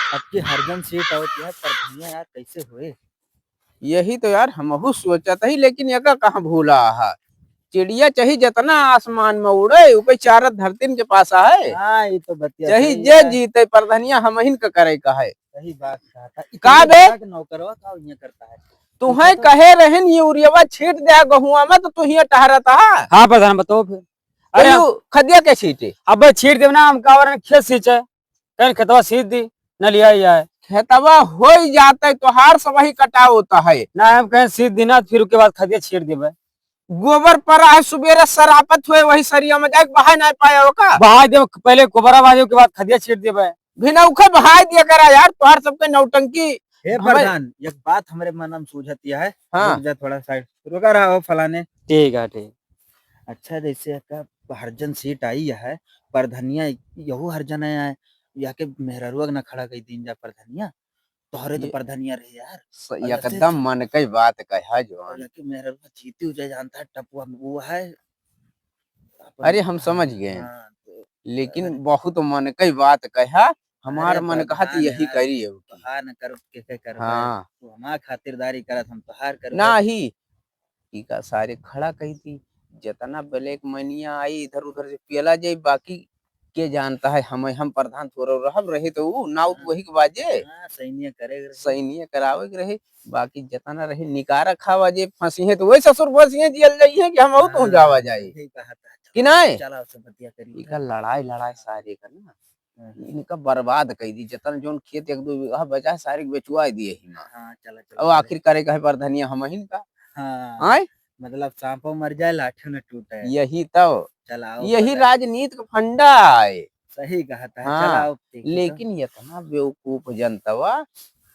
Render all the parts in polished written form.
अब की हरजन सीट होती है पर भैया यार कैसे हुए। यही तो यार हमहू सोचत ही, लेकिन यका कहाँ भूला है। चिड़िया चाहे जितना आसमान में उड़े ऊपर चार धरती के पास है। हाँ ये तो बतिया चाहे सही जे है। जीते पर धनिया हमहिन का करे का है। सही बात कहा था। का इकल्ले बे बड़ा के नौकरवा का ये करता है। पूछा तुम्हें तो कहे रहन यूरिया छीट दे गहुआ में तो तू ही टहरता है। हाँ प्रधान बताओ फिर। तो अरे यू खदिया के छीटे अब छीट देव ना, हम कावर खेत सींचे कहीं खेतवा सींच दी न लिया ही आए खेतवा हो जाता है तो हार सब वही कटा होता है। ना, हम कहीं सींच दी ना, फिर उसके बाद खदिया छीट देवे। गोबर पर है सुबेरे सरापत हुए वही सरिया में जाके बहा नहीं पाया होगा। बहा दे पहले गोबरा बहा दे, उसके बाद खदिया छीट देवे। भिनौखे बहा दिया करा यार, तुहार सबके नौटंकी। हे हमें प्रधान एक बात हमारे मन में सूझती है। हाँ रुक जा थोड़ा साइड रुका रहा हो फलाने। ठीक है ठीक। अच्छा जैसे का हरजन सीट आई है पर धनिया यहू हरजन है या के मेहररुआ न खड़ा कई दिन जा पर धनिया तोहरे तो ये पर धनिया रहे यार। और ऐसे एकदम मन की बात कहा और जवान। या के मेहररुआ जीती हो जाए जानता है टपुआ में वो है अपन। अरे हम समझ गए, हाँ तो लेकिन बहुत मन की बात कहा। हमार अरे मन कहा तो प्रधान यही यार करी है की। तोहार न कर के करबे हाँ तू हमार खातिरदारी करत हम तोहार करबे। ना ही टीका सारे खड़ा कही थी। जितना ब्लैक मनिया आई इधर उधर से पियला जाए, बाकी के जानता है। हम प्रधान थोड़ा रहब रहे तो वो नाव तो वही के बाजे हाँ सैन्य करे रहे। सैनिय करावे के रहे। बाकी जितना रहे निकारा खावा जे फंसी है तो वही ससुर फंसी जियल जाई है कि हम और तो जावा जाए सही कहा था। कि नहीं। चला उससे बतिया करी इका लड़ाई लड़ाई सारे का ना था। इनका बर्बाद कर दी। जतन जोन खेत एक दो बीघा बचा है सारे के बेचुआ दिए ही मां। हाँ चला चला अब चले। आखिर करे का है पर धनिया हम ही का हाँ आए। मतलब सांपों मर जाए लाठियों न टूटे। यही तो चलाओ यही पता राजनीति का फंडा है। सही कहा था। हाँ चलाओ देखी तो। लेकिन इतना बेवकूफ जनतवा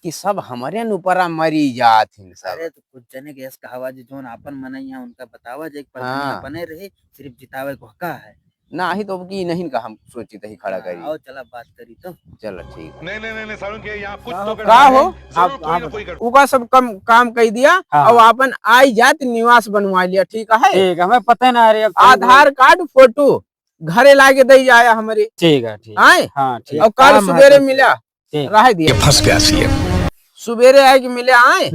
कि सब हमारे ऊपर मरी जात हिन सब। अरे तो कुछ जने के कहावा जी जोन आपन मनई है उनका बतावा जे पर धनिया हाँ बने रहे सिर्फ जितावे को हका है। ना ही तो की नहीं का हम सोची तही खड़ा हाँ, करी। आओ चला बात करी तो। चलो ठीक है। नहीं सारुण के यहाँ कुछ का तो हो का हो जरूर कोई आप ना कोई उका सब कम काम कर दिया। हाँ और अपन आई जात निवास बनवा लिया ठीक है। ठीक है, हमें पता ही ना। अरे आधार कार्ड फोटो घरे लाके दे जाया हमारे ठीक है ठीक। आए। हाँ ठीक। और कल काम सुबेरे हाथ से। मिला ठीक। रह दिया फंस गया सीएम। सुबेरे आए कि मिले आए।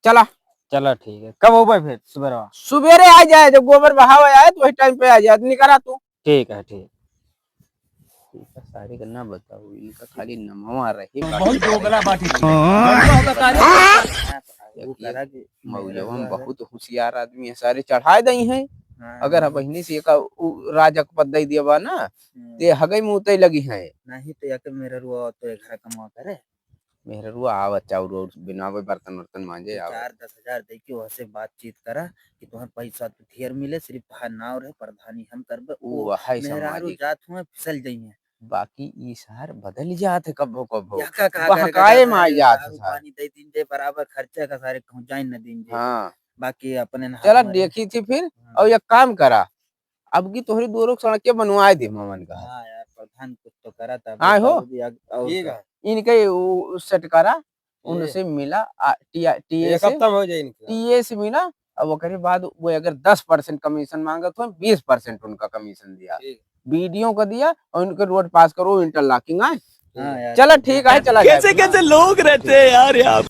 चला चलो ठीक है, कब हो भाई फिर सुबह? सुबेरे आ जाए जब गोबर बहाव आए तो वही टाइम पे आ जाए निकरा तू। ठीक है ठीक। इनका सारे का ना बताओ, इनका खाली नमवा रही बहुत दोगला बात है। वो करा कि मौजवा बहुत होशियार आदमी है, सारे चढ़ाए दई है। हाँ, अगर अब बहिनी से का राजक पद दे दिया ना ते हगई मुते लगी है। नहीं तो या के मेरा रुआ तो एक घर कमा करे मेहर रुआ आवत चाउर और बिनावे बर्तन वर्तन मांजे तो आवत। 4-10 हजार दे के वहाँ से बातचीत करा कि तुम्हारे पैसा तो ढेर मिले सिर्फ तहार नाव रहे प्रधानी हम करबे वो वो है मेहरारू सामाजिक। जात हुए फिसल जाइए। बाकी ई शहर बदल जात है कभो कभो। या का बहकाए में आ जात है दारू साहब। पानी दे दिन जे बराबर खर्चा का सारे पहुंचाई न दिन जे हाँ बाकी अपने न चला हाथ में रहे। देखी थी फिर। और एक काम करा, अब की तोहरी दोनों सड़कें बनवाए दे ममन का। हाँ यार प्रधान कुछ तो करा था आए हो ठीक है इनके सेट करा उनसे मिला टीए एक से हफ्ता में हो जाए इनका। टीए से मिला। अब वो करे बाद वो अगर 10% कमीशन मांगा तो 20% उनका कमीशन दिया। वीडियो को दिया और उनके रोड पास करो इंटरलॉकिंग आए। हाँ यार चलो ठीक है चला कैसे कैसे लोग रहते हैं यार यहाँ।